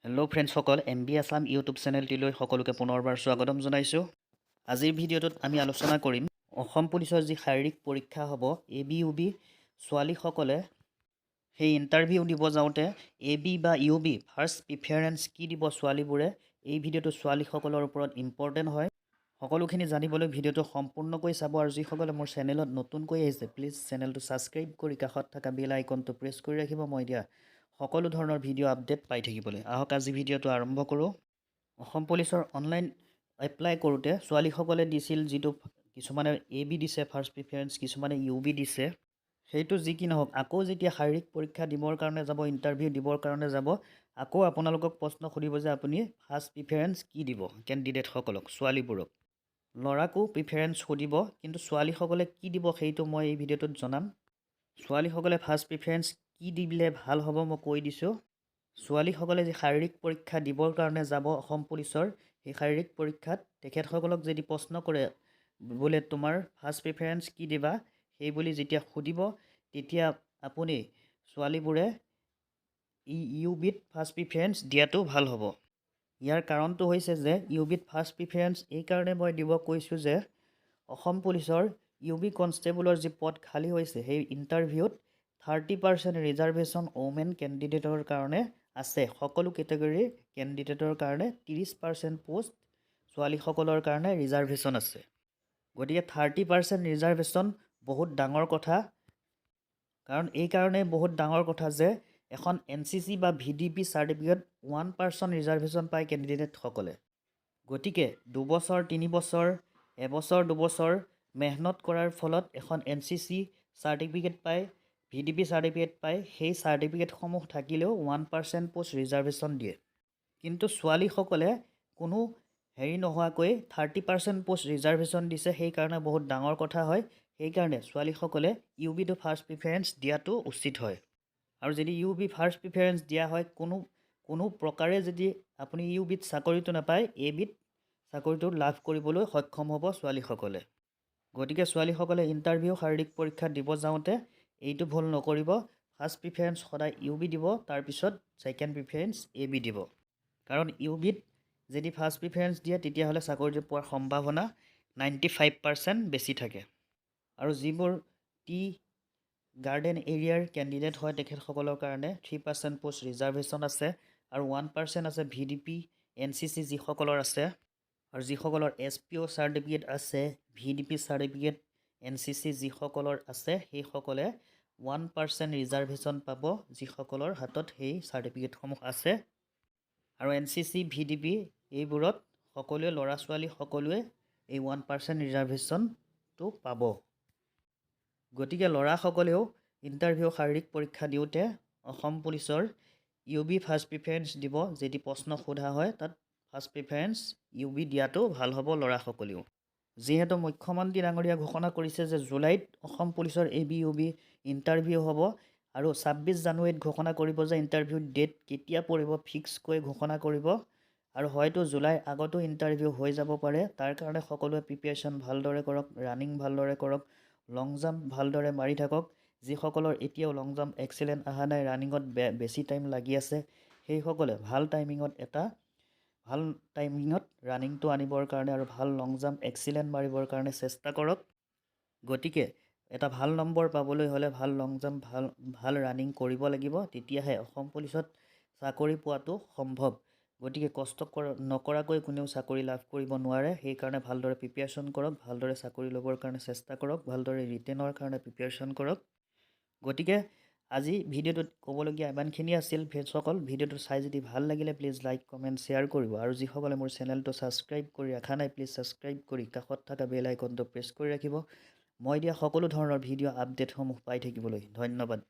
Hello' ফ্ৰেণ্ডসকল, MB Assam YouTube চেনেলটিলৈ সকলোকে পুনৰবাৰ স্বাগতম জনাইছোঁ। আজিৰ ভিডিঅ'টোত আমি আলোচনা কৰিম অসম পুলিচৰ যি শাৰীৰিক পৰীক্ষা হ'ব ABUB ছোৱালীসকলে সেই ইণ্টাৰভিউ দিব যাওঁতে AB বা UB ফাৰ্ষ্ট প্ৰিফাৰেঞ্চ কি দিব ছোৱালীবোৰে। এই ভিডিঅ'টো ছোৱালীসকলৰ ওপৰত ইম্পৰ্টেণ্ট হয়। সকলোখিনি জানিবলৈ ভিডিঅ'টো সম্পূৰ্ণকৈ চাব আৰু যিসকলে মোৰ চেনেলত নতুনকৈ আহিছে প্লিজ চেনেলটো ছাবস্ক্ৰাইব কৰি কাষত থকা বেল আইকনটো প্ৰেছ কৰি ৰাখিব মই দিয়া সকলো ধৰণৰ ভিডিঅ' আপডেট পাই থাকিবলৈ। আহক আজি ভিডিঅ'টো আৰম্ভ কৰোঁ। অসম পুলিচৰ অনলাইন এপ্লাই কৰোঁতে ছোৱালীসকলে দিছিল যিটো কিছুমানে AB দিছে ফাৰ্ষ্ট প্ৰিফাৰেঞ্চ, কিছুমানে UB দিছে। সেইটো যি কি নহওক, আকৌ যেতিয়া শাৰীৰিক পৰীক্ষা দিবৰ কাৰণে যাব, ইণ্টাৰভিউ দিবৰ কাৰণে যাব, আকৌ আপোনালোকক প্ৰশ্ন সুধিব যে আপুনি ফাৰ্ষ্ট প্ৰিফাৰেঞ্চ কি দিব কেণ্ডিডেটসকলক, ছোৱালীবোৰক। ল'ৰাকো প্ৰিফাৰেঞ্চ সুধিব, কিন্তু ছোৱালীসকলে কি দিব সেইটো মই এই ভিডিঅ'টোত জনাম। ছোৱালীসকলে ফাৰ্ষ্ট প্ৰিফাৰেঞ্চ কি দিলে ভাল হ'ব মই কৈ দিছোঁ। ছোৱালীসকলে যি শাৰীৰিক পৰীক্ষা দিবৰ কাৰণে যাব অসম পুলিচৰ, সেই শাৰীৰিক পৰীক্ষাত তেখেতসকলক যদি প্ৰশ্ন কৰে বোলে তোমাৰ ফাৰ্ষ্ট প্ৰিফাৰেঞ্চ কি দিবা, সেই বুলি যেতিয়া সুধিব, তেতিয়া আপুনি ছোৱালীবোৰে UBত ফাৰ্ষ্ট প্ৰিফাৰেঞ্চ দিয়াটো ভাল হ'ব। ইয়াৰ কাৰণটো হৈছে যে UBত ফাৰ্ষ্ট প্ৰিফাৰেঞ্চ এইকাৰণে মই দিব কৈছোঁ যে অসম পুলিচৰ UB কনষ্টেবলৰ যি পদ খালী হৈছে সেই ইণ্টাৰভিউত 30% ৰিজাৰ্ভেশ্যন ওমেন কেণ্ডিডেটৰ কাৰণে আছে। সকলো কেটেগৰীৰ কেণ্ডিডেটৰ কাৰণে 30% পোষ্ট ছোৱালীসকলৰ কাৰণে ৰিজাৰ্ভেশ্যন আছে। গতিকে 30% ৰিজাৰ্ভেশ্যন বহুত ডাঙৰ কথা। কাৰণ এইকাৰণে বহুত ডাঙৰ কথা যে এখন NCC বা VDP চাৰ্টিফিকেট 1% ৰিজাৰ্ভেশ্যন পায় কেণ্ডিডেটসকলে। গতিকে 2 বছৰ 3 বছৰ, এবছৰ 2 বছৰ মেহনত কৰাৰ ফলত এখন NCC চাৰ্টিফিকেট পায়, VDP চাৰ্টিফিকেট পায়। সেই চাৰ্টিফিকেটসমূহ থাকিলেও 1% পোষ্ট ৰিজাৰ্ভেশ্যন দিয়ে। কিন্তু ছোৱালীসকলে কোনো হেৰি নোহোৱাকৈ 30% পোষ্ট ৰিজাৰ্ভেশ্যন দিছে, সেইকাৰণে বহুত ডাঙৰ কথা হয়। সেইকাৰণে ছোৱালীসকলে UBটো ফাৰ্ষ্ট প্ৰিফাৰেঞ্চ দিয়াটো উচিত হয়। আৰু যদি UB ফাৰ্ষ্ট প্ৰিফাৰেঞ্চ দিয়া হয়, কোনো প্ৰকাৰে যদি আপুনি UBত চাকৰিটো নাপায়, ABত চাকৰিটো লাভ কৰিবলৈ সক্ষম হ'ব ছোৱালীসকলে। গতিকে ছোৱালীসকলে ইণ্টাৰভিউ শাৰীৰিক পৰীক্ষা দিব যাওঁতে এইটো ভুল নকৰিব। ফাৰ্ষ্ট প্ৰিফাৰেঞ্চ সদায় UB দিব, তাৰপিছত ছেকেণ্ড প্ৰিফাৰেঞ্চ AB দিব। কাৰণ UBত যদি ফাৰ্ষ্ট প্ৰিফাৰেঞ্চ দিয়ে তেতিয়াহ'লে চাকৰিটো পোৱাৰ সম্ভাৱনা 95% বেছি থাকে। আৰু যিবোৰ টি গাৰ্ডেন এৰিয়াৰ কেণ্ডিডেট হয় তেখেতসকলৰ কাৰণে 3% পোষ্ট ৰিজাৰ্ভেশ্যন আছে আৰু 1% আছে VDP NCC যিসকলৰ আছে। আৰু যিসকলৰ SPO চাৰ্টিফিকেট আছে, VDP চাৰ্টিফিকেট NCC যিসকলৰ আছে, সেইসকলে 1% ৰিজাৰ্ভেশ্যন পাব যিসকলৰ হাতত সেই চাৰ্টিফিকেটসমূহ আছে। আৰু NCC VDP এইবোৰত সকলোৱে ল'ৰা ছোৱালী সকলোৱে এই 1% ৰিজাৰ্ভেশ্যনটো পাব। গতিকে ল'ৰাসকলেও ইণ্টাৰভিউ শাৰীৰিক পৰীক্ষা দিওঁতে অসম পুলিচৰ UB ফাৰ্ষ্ট প্ৰিফাৰেঞ্চ দিব। যদি প্ৰশ্ন সোধা হয় তাত ফাৰ্ষ্ট প্ৰিফাৰেঞ্চ UB দিয়াটো ভাল হ'ব ল'ৰাসকলেও। যিহেতু মুখ্যমন্ত্ৰী ডাঙৰীয়া ঘোষণা কৰিছে যে জুলাইত অসম পুলিচৰ ABUB ইণ্টাৰভিউ হ'ব, আৰু 26 জানুৱাৰীত ঘোষণা কৰিব যে ইণ্টাৰভিউ ডেট কেতিয়া পৰিব ফিক্সকৈ ঘোষণা কৰিব। আৰু হয়তো জুলাইৰ আগতো ইণ্টাৰভিউ হৈ যাব পাৰে। তাৰ কাৰণে সকলোৱে প্ৰিপেৰেশ্যন ভালদৰে কৰক, ৰানিং ভালদৰে কৰক, লং জাম্প ভালদৰে মাৰি থাকক। যিসকলৰ এতিয়াও লং জাম্প এক্সেলেণ্ট অহা নাই, ৰানিঙত বেছি টাইম লাগি আছে, সেইসকলে ভাল টাইমিঙত ৰানিংটো আনিবৰ কাৰণে আৰু ভাল লং জাম্প এক্সিলেণ্ট মাৰিবৰ কাৰণে চেষ্টা কৰক। গতিকে এটা ভাল নম্বৰ পাবলৈ হ'লে ভাল লং জাম্প ভাল ৰানিং কৰিব লাগিব, তেতিয়াহে অসম পুলিচত চাকৰি পোৱাটো সম্ভৱ। গতিকে কষ্ট নকৰাকৈ কোনেও চাকৰি লাভ কৰিব নোৱাৰে। সেইকাৰণে ভালদৰে প্ৰিপেৰেশ্যন কৰক, ভালদৰে চাকৰি ল'বৰ কাৰণে চেষ্টা কৰক, ভালদৰে ৰিটেনৰ কাৰণে প্ৰিপেৰেশ্যন কৰক। গতিকে আজি ভিডিঅ'টোত ক'বলগীয়া ইমানখিনি আছিল ফ্ৰেণ্ডসকল। ভিডিঅ'টো চাই যদি ভাল লাগিলে প্লিজ লাইক কমেণ্ট শ্বেয়াৰ কৰিব। আৰু যিসকলে মোৰ চেনেলটো ছাবস্ক্ৰাইব কৰি ৰখা নাই প্লিজ ছাবস্ক্ৰাইব কৰি কাষত থকা বেল আইকনটো প্ৰেছ কৰি ৰাখিব মই দিয়া সকলো ধৰণৰ ভিডিঅ' আপডেটসমূহ পাই থাকিবলৈ। ধন্যবাদ।